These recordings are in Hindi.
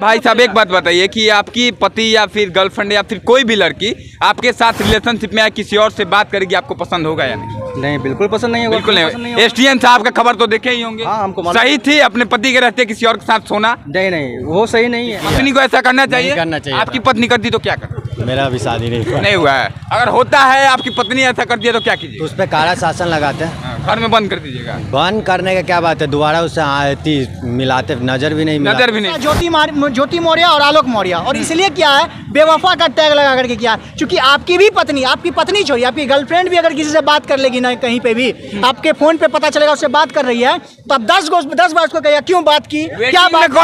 भाई साहब एक बात बताइए कि आपकी पति या फिर गर्लफ्रेंड या फिर कोई भी लड़की आपके साथ रिलेशनशिप में या किसी और से बात करेगी, आपको पसंद होगा या नहीं? नहीं, बिल्कुल पसंद नहीं होगा। बिल्कुल नहीं। एसडीएम साहब का खबर तो देखे ही होंगे। हाँ, हमको सही थी अपने पति के रहते किसी और के साथ सोना? नहीं, वो सही नहीं है। पत्नी को ऐसा करना चाहिए? करना चाहिए। आपकी पत्नी करती तो क्या कर? मेरा अभी शादी नहीं हुआ है। अगर होता है आपकी पत्नी ऐसा करती है तो क्या कीजिए? तो उस पर कारा शासन लगाते हैं। घर में बंद कर दीजिएगा। बंद करने का क्या बात है, दोबारा उससे आती मिलाते, नजर भी नहीं ज्योति मौर्य और आलोक मौर्य, और इसलिए क्या है बेवफा का टैग लगा करके किया, क्योंकि आपकी पत्नी छोड़िए, आपकी गर्लफ्रेंड भी अगर किसी से बात कर लेगी ना, कहीं पे भी आपके फोन पे पता चलेगा उससे बात कर रही है, तो आप 10 बार उसको कहिए क्यों बात की, क्या बात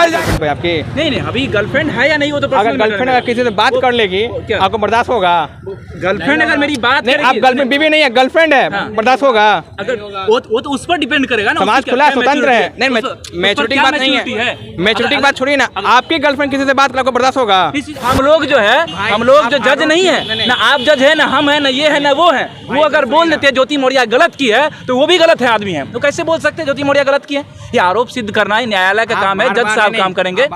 आपकी नहीं अभी गर्लफ्रेंड है या नहीं, वो तो अगर गर्लफ्रेंड अगर किसी से बात कर लेगी आपको बर्दाश्त होगा? गर्लफ्रेंड अगर मेरी बात नहीं, आप गर्लफ्रेंड बीवी नहीं है, गर्लफ्रेंड है, बर्दाश्त होगा? अगर वो तो उस पर डिपेंड करेगा ना। समाज खुला स्वतंत्र है। नहीं, मैच्योरिटी की बात नहीं है, मैच्योरिटी की बात छोड़िए ना। आपकी गर्लफ्रेंड किसी से बात कर, आपको बर्दाश्त होगा? हम लोग जो है, हम लोग जो जज नहीं है ना, आप जज है ना, हम है ना, ये है ना वो है। वो अगर बोल देते हैं ज्योति मौर्य गलत की है तो वो भी गलत है आदमी है, तो कैसे बोल सकते हैं ज्योति मौर्य गलत की है? ये आरोप सिद्ध करना ही न्यायालय का काम है, जज साहब काम करेंगे।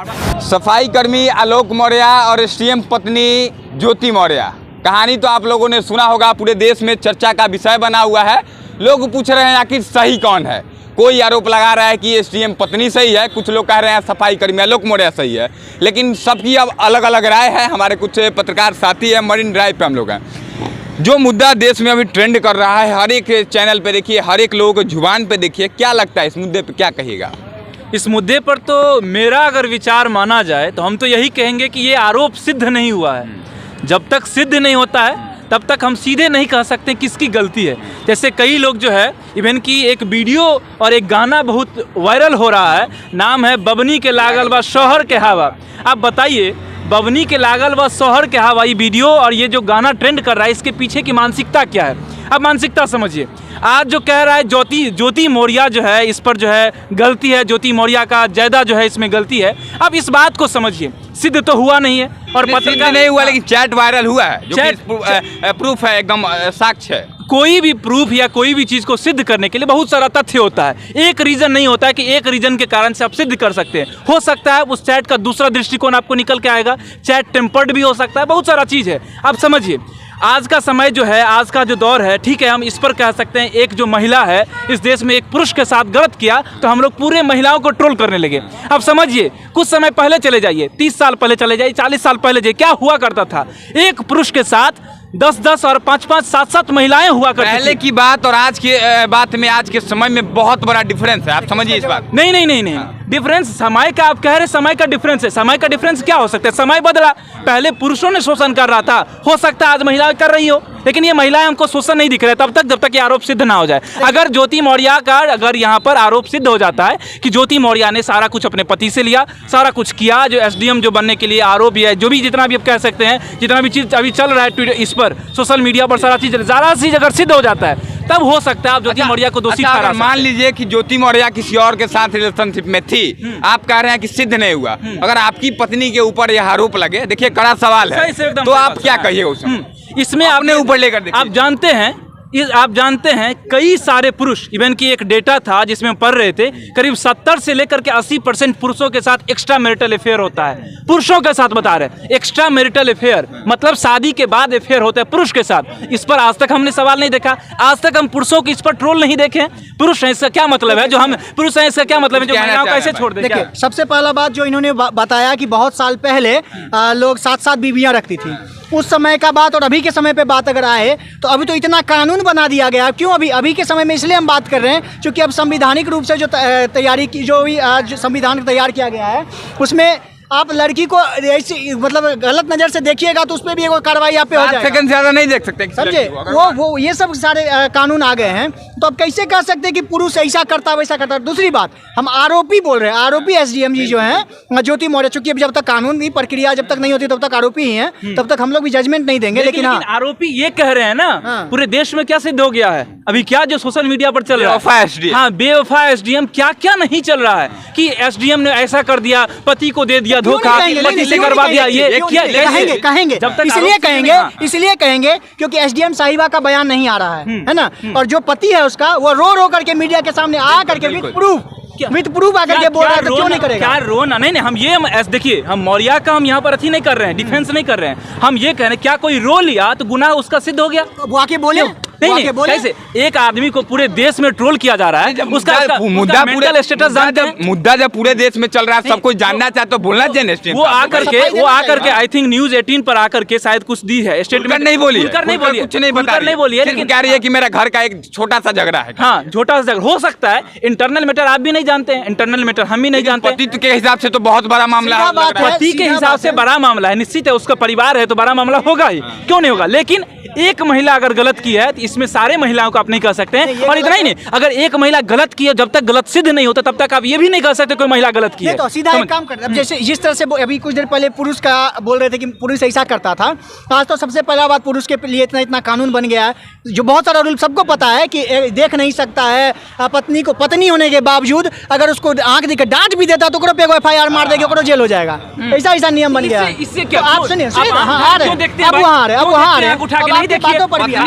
सफाई कर्मी आलोक मौर्य और एसडीएम पत्नी ज्योति मौर्य, कहानी तो आप लोगों ने सुना होगा, पूरे देश में चर्चा का विषय बना हुआ है। लोग पूछ रहे हैं आखिर सही कौन है। कोई आरोप लगा रहा है कि एसडीएम पत्नी सही है, कुछ लोग कह रहे हैं सफाई कर्मी आलोक मौर्य सही है, लेकिन सबकी अब अलग अलग राय है। हमारे कुछ पत्रकार साथी हैं, मरीन ड्राइव पे हम लोग हैं। जो मुद्दा देश में अभी ट्रेंड कर रहा है, हर एक चैनल पे देखिए, हर एक लोगों को जुबान पे देखिए, क्या लगता है इस मुद्दे पे क्या कहिएगा? इस मुद्दे पर तो मेरा अगर विचार माना जाए तो हम तो यही कहेंगे कि ये आरोप सिद्ध नहीं हुआ है। जब तक सिद्ध नहीं होता है तब तक हम सीधे नहीं कह सकते किसकी गलती है। जैसे कई लोग जो है, इवन की एक वीडियो और एक गाना बहुत वायरल हो रहा है, नाम है बबनी के लागल व शोहर के हवा। आप बताइए, बबनी के लागल व शोहर के हवा, ये वीडियो और ये जो गाना ट्रेंड कर रहा है, इसके पीछे की मानसिकता क्या है? अब मानसिकता समझिए। आज जो कह रहा है ज्योति मौर्य जो है, इस पर जो है गलती है, ज्योति मौर्य का ज़्यादा जो है इसमें गलती है। अब इस बात को समझिए, सिद्ध तो हुआ नहीं है और पत्रिका नहीं हुआ, लेकिन चैट वायरल हुआ है, जो कि प्रूफ है, एकदम साक्ष्य है। कोई भी प्रूफ या कोई भी चीज़ को सिद्ध करने के लिए बहुत सारा तथ्य होता है। एक रीजन नहीं होता है कि एक रीजन के कारण से आप सिद्ध कर सकते हैं। हो सकता है उस चैट का दूसरा दृष्टिकोण आपको निकल के आएगा, चैट टेम्पर्ड भी हो सकता है, बहुत सारा चीज़ है। आप समझिए, आज का समय जो है, आज का जो दौर है, ठीक है, हम इस पर कह सकते हैं एक जो महिला है इस देश में एक पुरुष के साथ गलत किया तो हम लोग पूरे महिलाओं को ट्रोल करने लगे। अब समझिए, कुछ समय पहले चले जाइए, 30 साल पहले चले जाइए, 40 साल पहले जाइए, क्या हुआ करता था? एक पुरुष के साथ 10-10 और 5-5, 7-7 महिलाएं हुआ करती थी। पहले की बात और आज की बात में, आज के समय में बहुत बड़ा डिफरेंस है, आप समझिए इस बात। नहीं, डिफरेंस समय का, आप कह रहे समय का डिफरेंस है। समय का डिफरेंस क्या हो सकता है? समय बदला, पहले पुरुषों ने शोषण कर रहा था, हो सकता है आज महिलाएं कर रही हो, लेकिन ये महिलाएं हमको शोषण नहीं दिख रहे तब तक, जब तक ये आरोप सिद्ध ना हो जाए। अगर ज्योति मौर्य का, अगर यहाँ पर आरोप सिद्ध हो जाता है कि ज्योति मौर्य ने सारा कुछ अपने पति से लिया, सारा कुछ किया, जो एसडीएम जो बनने के लिए आरोप है, जो भी जितना भी आप कह सकते हैं, जितना भी चीज़ अभी चल रहा है ट्विटर, इस पर सोशल मीडिया पर सारा चीज़ अगर सिद्ध हो जाता है, तब हो सकता है आप ज्योति मौर्य को दोषी ठहरा सकते हैं। मान लीजिए कि ज्योति मौर्य किसी और के साथ रिलेशनशिप में थी, आप कह रहे हैं कि सिद्ध नहीं हुआ, अगर आपकी पत्नी के ऊपर यह आरोप लगे, देखिए कड़ा सवाल है, तो आप क्या कहिए उसमें? इसमें आपने ऊपर लेकर देखिए। आप जानते हैं कई सारे पुरुष, इवन की एक डेटा था जिसमें पढ़ रहे थे, करीब 70 से लेकर के 80% पुरुषों के साथ एक्स्ट्रा मैरिटल अफेयर होता है। पुरुषों के साथ बता रहे हैं, एक्स्ट्रा मैरिटल अफेयर मतलब शादी के बाद अफेयर होता है पुरुष के साथ। इस पर आज तक हमने सवाल नहीं देखा, आज तक हम पुरुषों की इस पर ट्रोल नहीं देखे। पुरुष है इसका क्या मतलब है? जो हम पुरुष हैं इसका क्या मतलब है? जो महिलाओं कैसे छोड़ दें? देखिए, सबसे पहला बात जो इन्होंने बताया कि बहुत साल पहले लोग 7-7 बीवियां रखती थी, उस समय का बात और अभी के समय पे बात अगर आए तो अभी तो इतना कानून बना दिया गया। क्यों अभी के समय में इसलिए हम बात कर रहे हैं क्योंकि अब संवैधानिक रूप से जो तैयारी की, जो भी संविधान तैयार किया गया है, उसमें आप लड़की को ऐसी मतलब गलत नज़र से देखिएगा तो उस पर भी एक कार्रवाई आप पे हो जाएगा। सेकंड ज़्यादा नहीं देख सकते, समझे? वो ये सब सारे कानून आ गए हैं, तो अब कैसे कह सकते हैं कि पुरुष ऐसा करता वैसा करता। दूसरी बात, हम आरोपी बोल रहे हैं, आरोपी एसडीएम जी जो हैं ज्योति मौर्य, चूंकि अब जब तक कानूनी प्रक्रिया जब तक नहीं होती तब तक आरोपी ही हैं, तब तक हम लोग भी जजमेंट नहीं देंगे। लेकिन हाँ, आरोपी ये कह रहे हैं ना, पूरे देश में क्या सिद्ध हो गया है अभी, क्या जो सोशल मीडिया पर चल रहा है, हाँ बेवफा एसडीएम, क्या क्या नहीं चल रहा है कि एसडीएम ने ऐसा कर दिया, पति को दे दिया धोखा, पति से करवा दिया। ये कहेंगे इसलिए कहेंगे क्योंकि एसडीएम साहिबा का बयान नहीं आ रहा है ना, और जो पति है उसका वो रो करके मीडिया के सामने आ करके विद प्रूफ विद प्रूफ आकर के बोल रहा है तो क्यों नहीं करेगा? क्या रोना? नहीं, देखिए, हम मौर्या का हम यहाँ पर अथी नहीं कर रहे हैं, डिफेंस नहीं कर रहे हैं, हम ये कह रहे हैं क्या कोई रो लिया तो गुनाह उसका सिद्ध हो गया? वो आके बोले नहीं, कैसे एक आदमी को पूरे देश में ट्रोल किया जा रहा है, मुद्दा मेंटल स्टेटस जानते हैं? मुद्दा जब पूरे देश में चल रहा है, सब कुछ जानना चाहते तो बोलना चाहिए। वो आकर के आई थिंक न्यूज 18 पर आकर के शायद कुछ दी है स्टेटमेंट, नहीं बोली, कुछ नहीं बोली है, लेकिन कह रही है कि मेरा घर का एक छोटा सा झगड़ा है। हाँ, छोटा सा झगड़ा हो सकता है, इंटरनल मैटर आप भी नहीं जानते हैं, इंटरनल मैटर हम भी नहीं जानते। पति के हिसाब से तो बहुत बड़ा मामला है, पति के हिसाब से बड़ा मामला है, निश्चित है, उसका परिवार है तो बड़ा मामला होगा ही, क्यों नहीं होगा? लेकिन एक महिला अगर गलत की है तो इसमें सारे महिलाओं को आप नहीं कह सकते हैं। और इतना ही नहीं, अगर एक महिला गलत की है, जब तक गलत सिद्ध नहीं होता तब तक आप ये भी नहीं कह सकते कोई महिला गलत की है। तो सीधा एक काम कर, अब जैसे जिस तरह से अभी कुछ देर पहले पुरुष का बोल रहे थे कि पुरुष ऐसा करता था, आज तो सबसे पहला बात पुरुष के लिए इतना कानून बन गया है, जो बहुत सारा रूल सबको पता है कि देख नहीं सकता है पत्नी को, पत्नी होने के बावजूद अगर उसको आंख दिखे डांट भी देता तो ओकरो पे FIR मार देगी, ओकरो जेल हो जाएगा। ऐसा नियम बन गया। इससे क्या आप सुनिए, अब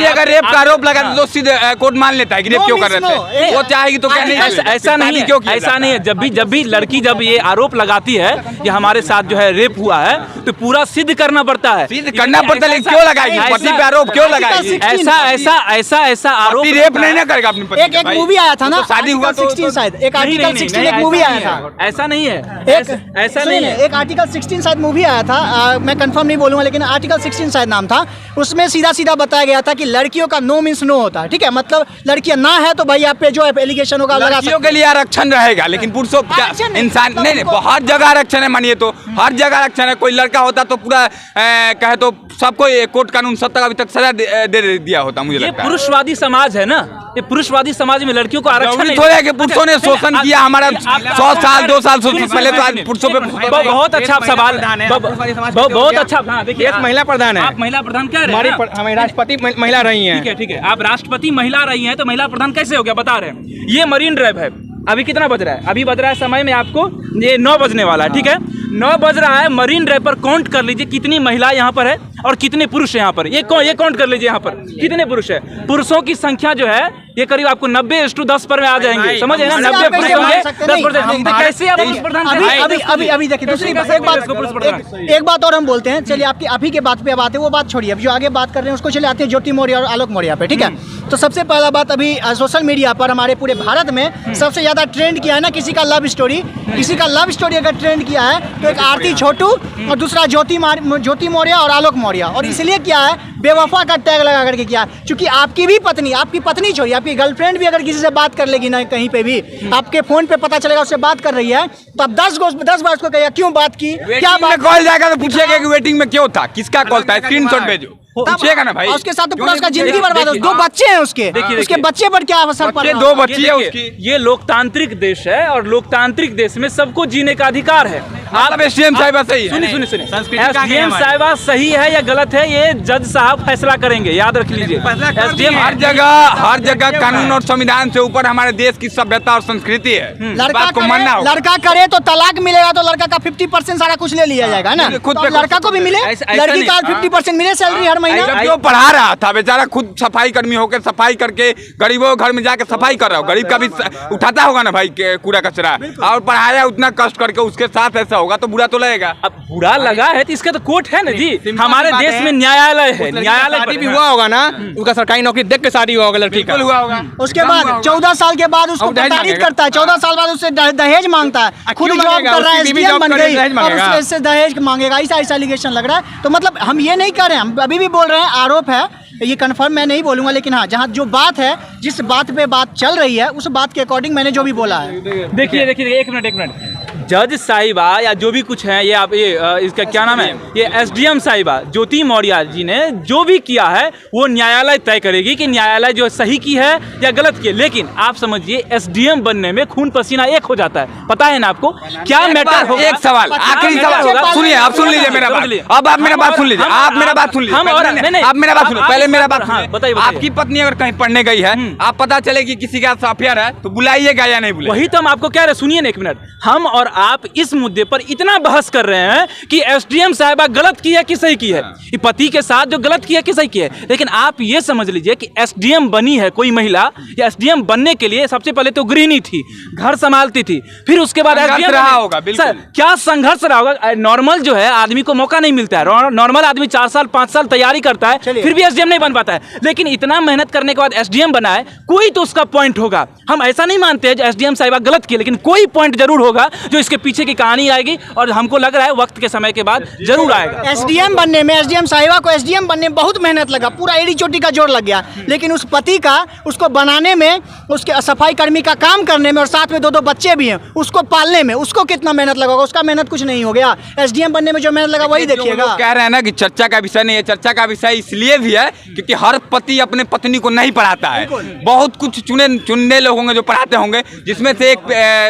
अगर रेप का आरोप लगा तो सीधे कोर्ट मान लेता है कि रेप क्यों कर रहे थे, वो चाहेगी तो क्या नहीं? ऐसा नहीं है, ऐसा नहीं है। जब भी लड़की जब ये आरोप लगाती है कि हमारे साथ जो है रेप हुआ है तो पूरा सिद्ध करना पड़ता है, सिद्ध करना पड़ता है, लेकिन क्यों लगाएगी? पति पे आरोप क्यों लगाएगी? ऐसा आरोप रेप नहीं ना करेगा अपनी पत्नी। एक मूवी आया था ना, शादी हुआ तो 16 शायद, एक आर्टिकल 16 एक मूवी आया था। ऐसा नहीं है, ऐसा नहीं है। एक आर्टिकल 16 शायद मूवी आया था, मैं कंफर्म नहीं बोलूंगा, लेकिन आर्टिकल 16 शायद नाम था। उसमें सीधा सीधा बताया गया था कि लड़कियों का नो मीन्स नो होता है, ठीक है? मतलब लड़कियां ना है तो भाई आप पे जो एलिगेशन होगा लगा सकते। लड़कियों के लिए आरक्षण रहेगा, लेकिन पुरुषों इंसान नहीं, बहुत जगह आरक्षण है। मानिए तो हर जगह आरक्षण है। कोई लड़का होता तो पूरा कहे तो सबको कोर्ट कानून सब तक अभी तक सजा दे दिया होता, मुझे लगता है। ये पुरुषवादी समाज है ना, ये पुरुषवादी समाज में लड़कियों को आरक्षण नहीं है कि पुरुषों ने शोषण किया हमारा 100 साल 2 साल पहले, तो आज पुरुषों पे बहुत अच्छा सवाल, बहुत अच्छा। हाँ, देखिए महिला प्रधान है, आप महिला प्रधान क्या रहे हैं? हमारी राष्ट्रपति महिला रही हैं। ठीक है, आप राष्ट्रपति महिला रही हैं तो महिला प्रधान कैसे हो गया बता रहे हैं। ये मरीन ड्राइव है, अभी कितना बज रहा है? अभी बज रहा है समय में आपको ये 9 बजने वाला है, ठीक है? 9 बज रहा है। मरीन ड्राइव पर काउंट कर लीजिए कितनी महिला यहाँ पर है और कितने पुरुष है यहाँ पर। ये काउंट कर लीजिए यहाँ पर कितने पुरुष है। पुरुषों की संख्या जो है ये करीब आपको 90:10 पर में आ जाएंगे, समझ है ना? 90% होंगे 10%। कैसे आप पुरुष प्रधान? अभी देखिए दूसरी एक बात और हम बोलते हैं। चलिए आपकी अभी के बात पे अब आते हैं, वो बात छोड़िए, अब जो आगे बात कर रहे हैं उसको चले आते हैं ज्योति मौर्य और आलोक मौर्य पे, ठीक है? तो सबसे पहला बात, अभी सोशल मीडिया पर हमारे पूरे भारत में सबसे ज्यादा ट्रेंड किया है ना किसी का लव स्टोरी, किसी का लव स्टोरी अगर ट्रेंड किया है तो एक आरती छोटू और दूसरा ज्योति मौर्य और आलोक मौर्य। और इसलिए क्या है, बेवफा का टैग लगा करके किया, क्योंकि आपकी भी पत्नी, आपकी पत्नी छोड़िए, आपकी गर्लफ्रेंड भी अगर किसी से बात कर लेगी ना कहीं पे भी, आपके फोन पे पता चलेगा उससे बात कर रही है, तो आप 10 बार उसको कहिए क्यों बात की, क्या बात कॉल जाएगा तो पूछिएगा कि वेटिंग में क्यों था, किसका कॉल था, स्क्रीनशॉट भेजो, पूछिएगा ना भाई। उसके साथ तो पूरा उसका जिंदगी बर्बाद हो। 2 बच्चे हैं उसके बच्चे पर क्या असर पड़ रहा है? 2 बच्ची है उसकी। ये लोकतांत्रिक देश है और लोकतांत्रिक देश में सबको जीने का अधिकार है। आप SDM साहिबा सही है, सुनिए SDM साहिबा सही है या गलत है ये जज साहब फैसला करेंगे, याद रख लीजिए। SDM हर जगह कानून और संविधान से ऊपर हमारे देश की सभ्यता और संस्कृति है। लड़का करे तो तलाक मिलेगा, तो लड़का का 50% सारा कुछ ले लिया जाएगा ना, खुद लड़का को भी मिले, लड़की का 50% मिले सैलरी हर महीना। जो पढ़ा रहा था बेचारा खुद सफाई कर्मी होकर सफाई करके गरीबों के घर में जाकर सफाई कर रहा हो, गरीब का भी उठाता होगा ना भाई कूड़ा कचरा, और पढ़ाया उतना कष्ट करके, उसके साथ ऐसा होगा तो बुरा तो लगेगा। अब बुरा लगा है तो इसका तो कोर्ट है ना जी, हमारे देश में न्यायालय है, न्यायालय भी हुआ होगा ना, उसका सरकारी नौकरी देख के शादी हुआ होगा लड़की का, हुआ होगा। उसके बाद 14 साल के बाद उसको प्रताड़ित करता है, 14 साल बाद उससे दहेज मांगता है, खुद जॉब कर रहा है, SDM बन गई, अब उससे दहेज मांगेगा, ऐसा एलिगेशन लग रहा है। तो मतलब हम ये नहीं कर रहे हैं, हम अभी भी बोल रहे हैं आरोप है, ये कंफर्म मैं नहीं बोलूंगा, लेकिन हाँ जहाँ जो बात है, जिस बात पे बात चल रही है उस बात के अकॉर्डिंग मैंने जो भी बोला है। देखिए एक मिनट जज साहिबा या जो भी कुछ है, ये आप इसका क्या नाम है, ये SDM साहिबा ज्योति मौर्य जी ने जो भी किया है वो न्यायालय तय करेगी कि न्यायालय जो सही की है या गलत की है। लेकिन आप समझिए SDM बनने में खून पसीना एक हो जाता है, पता है ना आपको क्या मैटर होगा। एक सवाल, आखिरी सवाल सुनिए, आप सुन लीजिए मेरा बात, अब आप मेरा बात सुन लीजिए, आप मेरा बात सुन लीजिए, आप मेरा बात सुनिए, पहले मेरा बात सुनिए। बताइए, आपकी पत्नी अगर कहीं पढ़ने गई है, आप पता चले कि किसी का अफेयर है, तो बुलाइएगा या नहीं बुलाइएगा? वही तो हम आपको कह रहे, सुनिए ना एक मिनट। हम और आप इस मुद्दे पर इतना बहस कर रहे हैं कि एसडीएम साहिबा गलत की है कि सही की है, ये पति के साथ जो गलत की है कि सही की है, लेकिन आप ये समझ लीजिए कि एसडीएम बनी है कोई महिला, या एसडीएम बनने के लिए सबसे पहले तो गृहिणी थी, घर संभालती थी, फिर उसके बाद एसडीएम रहा होगा। बिल्कुल क्या संघर्ष रहा होगा। नॉर्मल जो है आदमी को मौका नहीं मिलता है, नॉर्मल आदमी 4 साल 5 साल तैयारी करता है, फिर भी एसडीएम नहीं बन पाता है, लेकिन इतना मेहनत करने के बाद एसडीएम बना है, कोई तो उसका पॉइंट होगा। हम ऐसा नहीं मानते हैं एसडीएम साहिबा गलत की, लेकिन कोई पॉइंट जरूर होगा जो इसके पीछे की कहानी आएगी, और हमको लग रहा है वक्त के समय के बाद जरूर आएगा। एसडीएम बनने में, एसडीएम साहिबा को एसडीएम बनने में बहुत मेहनत लगा, पूरा एड़ी चोटी का जोर लग गया, लेकिन उस पति का उसको बनाने में, उसके सफाई कर्मी का काम करने में, और साथ में 2 बच्चे भी हैं, उसको पालने में उसको कितना मेहनत लगा, उसका मेहनत कुछ नहीं हो गया। एसडीएम बनने में जो मेहनत लगा वही देखिएगा। कह रहे हैं ना कि चर्चा का विषय नहीं है, चर्चा का विषय इसलिए भी है क्योंकि हर पति अपने पत्नी को नहीं पढ़ाता है, बहुत कुछ चुने लोग होंगे जो पढ़ाते होंगे, जिसमें से एक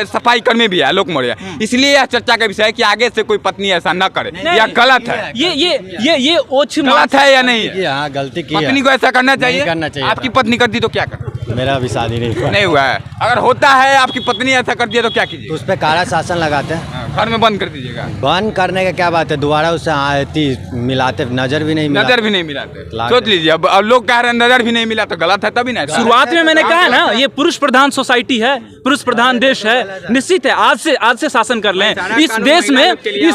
सफाई कर्मी भी है आलोक मौर्य, इसलिए यह चर्चा का विषय है कि आगे से कोई पत्नी ऐसा न करे। यह गलत है, ये गलत है या नहीं है? हाँ गलती की है। पत्नी को ऐसा करना चाहिए? करना चाहिए। आपकी पत्नी करती तो क्या कर? मेरा अभी शादी नहीं हुआ है। अगर होता है आपकी पत्नी ऐसा करती है तो क्या कीजिए? उस पर कारा शासन लगाते हैं, घर में बंद कर दीजिएगा। बंद करने का क्या बात है, दोबारा उससे आती मिलाते, नजर भी नहीं मिलाते। सोच लीजिए, अब लोग कह रहे हैं नजर भी नहीं मिला तो गलत है, तभी ना। शुरुआत में मैंने कहा ना, ये पुरुष प्रधान सोसाइटी है, पुरुष प्रधान देश है, निश्चित है आज से शासन कर लें। इस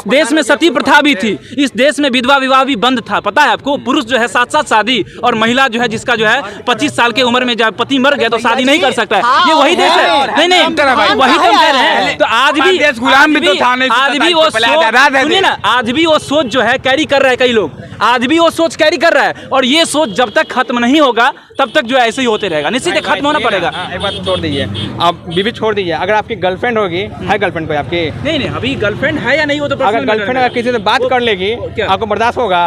देश में सती प्रथा भी थी, इस देश में विधवा विवाह भी बंद था, पता है आपको। पुरुष जो है साथ शादी, और महिला जो है जिसका जो है 25 साल की उम्र में जब पति मर गया तो शादी नहीं कर सकता है। ये वही देश है। नहीं वही तो कह रहे हैं। तो आज भी देश गुलाम भी तो था, आज भी वो सुनिए ना, आज भी वो सोच जो है कैरी कर रहे हैं कई लोग, आज भी वो सोच कैरी कर रहा है, और ये सोच जब तक खत्म नहीं होगा तब तक जो है ऐसे ही होते रहेगा, निश्चित है खत्म होना पड़ेगा। एक बात छोड़ दीजिए, आप बीवी छोड़ दीजिए, अगर आपकी गर्लफ्रेंड होगी, है गर्लफ्रेंड कोई आपकी? नहीं अभी गर्लफ्रेंड है या नहीं वो तो, अगर गर्लफ्रेंड अगर किसी से बात कर लेगी आपको बर्दाश्त होगा?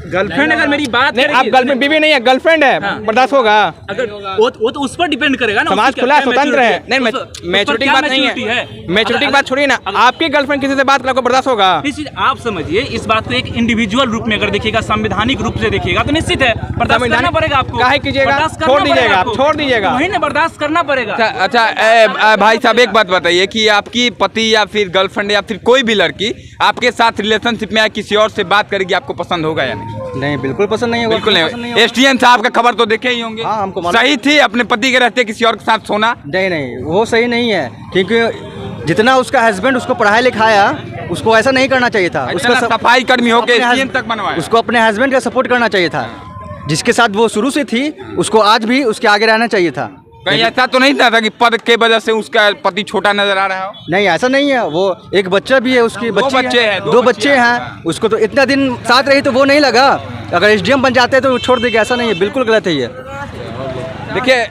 गर्लफ्रेंड अगर मेरी बात नहीं, आप गर्लफ्रेंड बीवी नहीं है, गर्लफ्रेंड है, बर्दाश्त होगा? अगर वो तो उस पर डिपेंड करेगा ना, समाज खुला स्वतंत्र है। नहीं मैच्योरिटी की बात नहीं है, मैच्योरिटी की बात छोड़िए ना, आपकी गर्लफ्रेंड किसी से बात कर, आपको बर्दाश्त होगा? आप समझिए इस बात को एक इंडिविजुअल रूप में अगर देखिएगा, संवैधानिक रूप से देखिएगा तो निश्चित है बर्दाश्त करना पड़ेगा आपको। काहे कीजिएगा, छोड़ दीजिएगा, आप छोड़ दीजिएगा, वही ना बर्दाश्त करना पड़ेगा। अच्छा भाई साहब एक बात बताइए कि आपकी पति या फिर गर्लफ्रेंड या फिर कोई भी लड़की आपके साथ रिलेशनशिप में या किसी और से बात करेगी, आपको पसंद होगा या नहीं? नहीं, बिल्कुल पसंद नहीं होगा। बिल्कुल नहीं। एसडीएम साहब का खबर तो देखे ही होंगे। हाँ, हमको सही थी अपने पति के रहते किसी और के साथ सोना? नहीं वो सही नहीं है, क्योंकि जितना उसका हस्बैंड उसको पढ़ाया लिखाया, उसको ऐसा नहीं करना चाहिए था। उसका सफाई कर्मी होकर एसडीएम तक बनवाया, उसको अपने हस्बैंड का सपोर्ट करना चाहिए था, जिसके साथ वो शुरू से थी, उसको आज भी उसके आगे रहना चाहिए था। कहीं ऐसा तो नहीं था कि पद के वजह से उसका पति छोटा नजर आ रहा हो? नहीं ऐसा नहीं है, वो एक बच्चा भी है, उसकी दो बच्चे हैं, उसको तो इतना दिन साथ रही तो वो नहीं लगा, अगर एसडीएम बन जाते हैं तो छोड़ देगा, ऐसा नहीं है, बिल्कुल गलत है ये। देखिए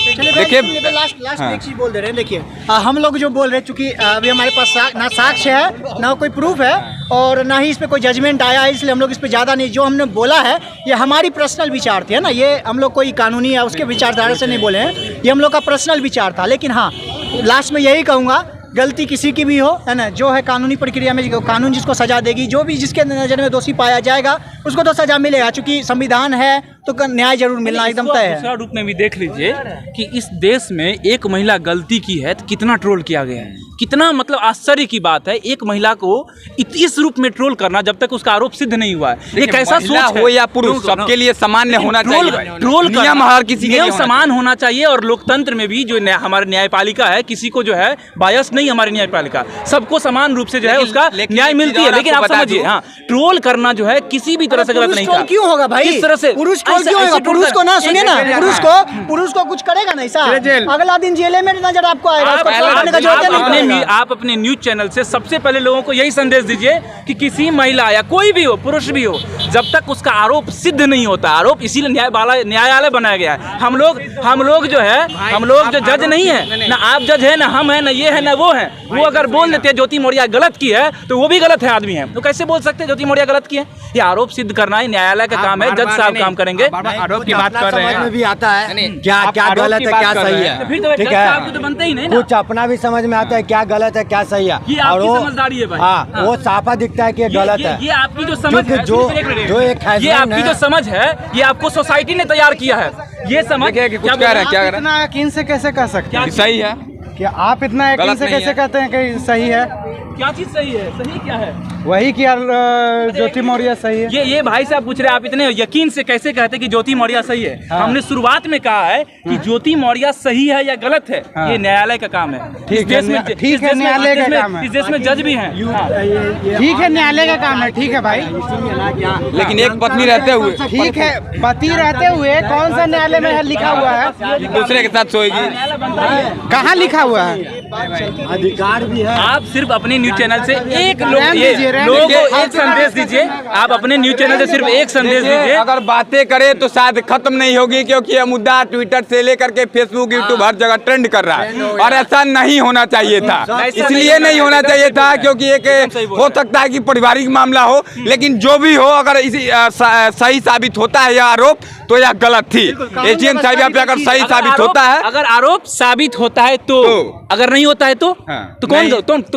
लास्ट एक चीज बोल दे रहे हैं। देखिए हम लोग जो बोल रहे हैं, चूंकि अभी हमारे पास ना साक्ष्य है, ना कोई प्रूफ है, और ना ही इस पे कोई जजमेंट आया है, इसलिए हम लोग इस पे ज़्यादा नहीं, जो हमने बोला है ये हमारी पर्सनल विचार थे, है ना, ये हम लोग कोई कानूनी या उसके विचारधारा से नहीं बोले हैं, ये हम लोग का पर्सनल विचार था। लेकिन हाँ, लास्ट में यही कहूँगा, गलती किसी की भी हो, है ना, जो है कानूनी प्रक्रिया में कानून जिसको सजा देगी, जो भी जिसके नज़र में दोषी पाया जाएगा उसको तो सजा मिलेगा, चूंकि संविधान है तो न्याय जरूर मिलना एकदम तय है। दूसरा रूप में भी देख लीजिए कि इस देश में एक महिला गलती की है तो कितना ट्रोल किया गया है, कितना मतलब आश्चर्य की बात है, एक महिला को इस रूप में ट्रोल करना जब तक उसका आरोप सिद्ध नहीं हुआ है। ये कैसा सोच हो या पुरुष, सबके लिए सामान्य होना चाहिए, ट्रोल नियम हर किसी के लिए समान होना चाहिए, और लोकतंत्र में भी जो हमारी न्यायपालिका है, किसी को जो है बायस नहीं, हमारी न्यायपालिका सबको समान रूप से जो है उसका न्याय मिलती है। लेकिन आप समझिए, हाँ, ट्रोल करना जो है किसी भी तरह से गलत नहीं था। क्यों होगा भाई, इस तरह से पुरुष क्यों होगा? पुरुष को ना सुनिए ना, पुरुष को कुछ करेगा नहीं साहब, अगला दिन जेल में नजर आपको आएगा। आप अपने न्यूज चैनल से सबसे पहले लोगों को यही संदेश दीजिए कि किसी महिला या कोई भी हो, पुरुष भी हो, जब तक उसका आरोप सिद्ध नहीं होता, आरोप इसीलिए न्यायालय बनाया गया है। हम लोग जो है, हम लोग जो जज नहीं है ना, आप जज है ना, हम है ना, ये है ना वो है, वो अगर बोल देते हैं ज्योति मौर्य गलत की है तो वो भी गलत है आदमी है, तो कैसे बोल सकते हैं ज्योति मौर्य गलत की है? ये आरोप सिद्ध करना ही न्यायालय का काम है, जज साहब काम करेंगे। आरोप की बात कर रहे हैं, समझ में भी आता है क्या गलत है क्या सही है, फिर तो ठीक आपको तो बनता ही नहीं ना, कुछ अपना भी समझ में आता है क्या गलत है क्या सही है, ये आपकी समझदारी है भाई। हाँ, वो साफा दिखता है कि गलत है। ये आपकी जो समझ है, ये आपकी जो समझ है, ये आपको सोसाइटी ने तैयार किया है, ये समझ कुछ कह रहे हैं, क्या इतना यकीन से कैसे कह सकते हैं सही है कि आप इतना यकीन से कैसे कहते हैं कि सही है? क्या चीज सही है? सही क्या है? वही कि यार ज्योति मौर्य सही है। ये भाई साहब पूछ रहे हैं, आप इतने यकीन से कैसे कहते हैं कि ज्योति मौर्य सही है? हाँ। हमने शुरुआत में कहा है कि ज्योति मौर्य सही है या गलत है, हाँ। ये न्यायालय का काम है। ठीक है, ठीक है, न्यायालय का काम है। इस देश में जज भी हैं। हाँ। ठीक है, न्यायालय का काम है, ठीक है भाई। लेकिन एक पत्नी रहते हुए ठीक है, पति रहते हुए कौन सा न्यायालय में लिखा हुआ है? एक दूसरे के साथ सोएगी। कहाँ लिखा हुआ है? आप सिर्फ अपने न्यूज चैनल से एक रहने लोगों दीजिए। को एक संदेश दीजिए। आप अपने न्यूज चैनल से सिर्फ एक संदेश देखिए, दीजिए। अगर बातें करें तो शायद खत्म नहीं होगी, क्योंकि यह मुद्दा ट्विटर से लेकर के फेसबुक, यूट्यूब हर जगह ट्रेंड कर रहा है और ऐसा नहीं होना चाहिए था। इसलिए नहीं होना चाहिए था क्योंकि एक हो सकता है कि पारिवारिक मामला हो, लेकिन जो भी हो, अगर इसी सही साबित होता है यह आरोप तो यह गलत थी। एसडीएम साहिबा पे अगर सही साबित होता है, अगर आरोप साबित होता है तो, अगर नहीं होता है तो हाँ, तो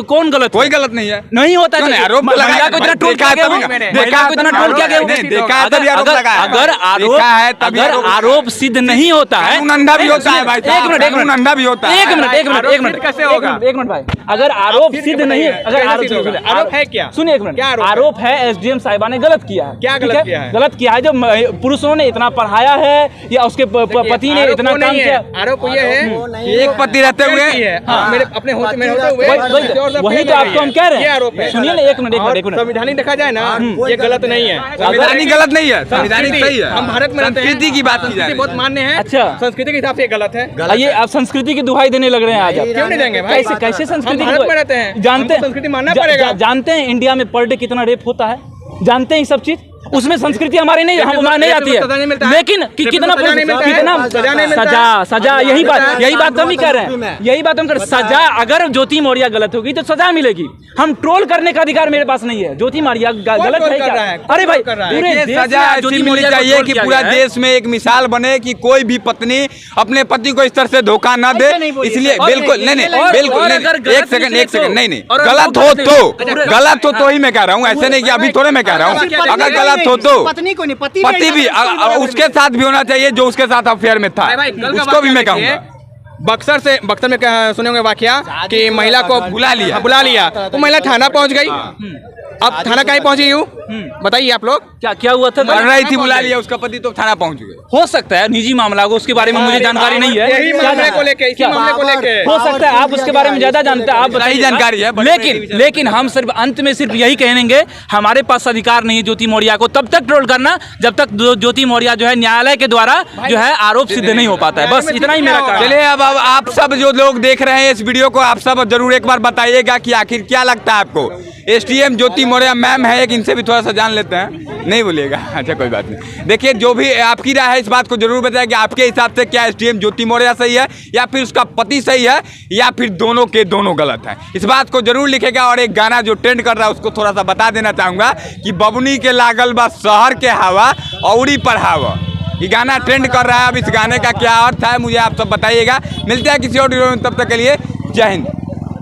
कौन गलत? कोई गलत नहीं है। नहीं होता है क्यों नहीं? आरोप महिला लगाया को इतना ट्रोल देखा किया है गया, तभी- महिला को इतना ट्रोल किया गया। नहीं, देखा है तभी आरोप लगाया। अगर देखा है तभी अगर आरोप सिद्ध नहीं होता है, कानून अंधा भी होता है भाई साहब, कानून अंधा भी होता है। एक मिनट कैसे होगा? एक मिनट भाई, अगर आरोप सिद्ध नहीं, अगर आरोप है क्या? सुनिए एक मिनट, क्या आरोप है? आरोप है एसडीएम साहिबा ने गलत किया है। क्या ठीक गलत किया है? गलत किया है जो पुरुषों ने इतना पढ़ाया है या उसके पति ने इतना काम किया। आरोप ये है कि एक पति रहते हुए मेरे अपने होते हुए वही तो आपको हम कह रहे ये हैं। आरोप है। सुनिए ना, एक मिनट संविधानिक देखा जाए ना, ये गलत नहीं है। संविधानिक गलत नहीं है, संविधानिक सही है। हम भारत में रहते हैं, संस्कृति की बात की जा रही है। बहुत मान्य है। अच्छा। संस्कृति के हिसाब से ये गलत है। ये आप संस्कृति की दुहाई देने लग रहे हैं आज आप। क्यों नहीं देंगे भाई? कैसे संस्कृति हम की भारत में दुहाई? रहते हैं, जानते हमको संस्कृति मानना पड़ेगा। जानते हैं इंडिया में पर डे कितना रेप होता है? जानते हैं ये सब चीज? उसमें संस्कृति हमारी नहीं, हमारे नहीं आती सजा नहीं मिलता है। है। लेकिन कितना सजा नहीं मिलता है। कितना सजा नहीं मिलता है। सजा यही बात हम ही कह रहे हैं। यही बात हम कर, सजा अगर ज्योति मौर्य गलत होगी तो सजा मिलेगी। हम ट्रोल करने का अधिकार मेरे पास नहीं है। ज्योति मौर्य गलत है क्या? अरे भाई पूरे देश में सजा ऐसी ज्योति मिलनी मौर्य को चाहिए ट्रोल कि किया पूरा गया है। देश में एक मिसाल बने कि कोई भी पत्नी अपने पति को इस तरह से धोखा न दे। इसलिए बिल्कुल नहीं बिल्कुल नहीं, एक सेकंड नहीं, गलत हो तो ही मैं कह रहा हूँ, ऐसे नहीं कि अभी थोड़े मैं कह रहा हूँ। अगर गलत हो तो पत्नी को नहीं, पति भी उसके साथ भी होना चाहिए जो उसके साथ अफेयर में था, उसको भी मैं कहूँगा। बक्सर में सुने होंगे वाकया कि महिला को बुला लिया तो महिला थाना पहुंच गई। अब थाना कहीं पहुंची हूँ, बताइए आप लोग। क्या हुआ था? मर रही थी, बुला लिया उसका पति तो थाना पहुंच गए। हो सकता है निजी मामला हो, उसके बारे में मुझे जानकारी नहीं है। यही मामले को लेके, इसी मामले को लेके हो सकता है आप उसके बारे में ज्यादा जानते हैं, आप बताइए। जानकारी है, लेकिन हम सिर्फ अंत में सिर्फ यही कहेंगे, हमारे पास अधिकार नहीं है ज्योति मौर्य को तब तक ट्रोल करना जब तक ज्योति मौर्य जो है न्यायालय के द्वारा जो है आरोप सिद्ध नहीं हो पाता है। बस इतना ही मेरा कहना है। चलिए अब आप सब जो लोग देख रहे हैं इस वीडियो को, आप सब जरूर एक बार बताइएगा कि आखिर क्या लगता है आपको। एसडीएम ज्योति मौर्य मैम है, इनसे भी थोड़ा सा जान लेते हैं। नहीं बोलिएगा, अच्छा कोई बात नहीं। देखिए जो भी आपकी राय है इस बात को जरूर बताइए कि आपके हिसाब से क्या एसडीएम ज्योति मौर्य सही है या फिर उसका पति सही है या फिर दोनों के दोनों गलत हैं। इस बात को जरूर लिखेगा। और एक गाना जो ट्रेंड कर रहा है उसको थोड़ा सा बता देना चाहूँगा कि बबुनी के लागल बा शहर के हवा औरी पर हवा। ये गाना ट्रेंड कर रहा है। अब इस गाने का क्या अर्थ है मुझे आप सब बताइएगा। मिलते हैं किसी और वीडियो में, तब तक के लिए जय हिंद।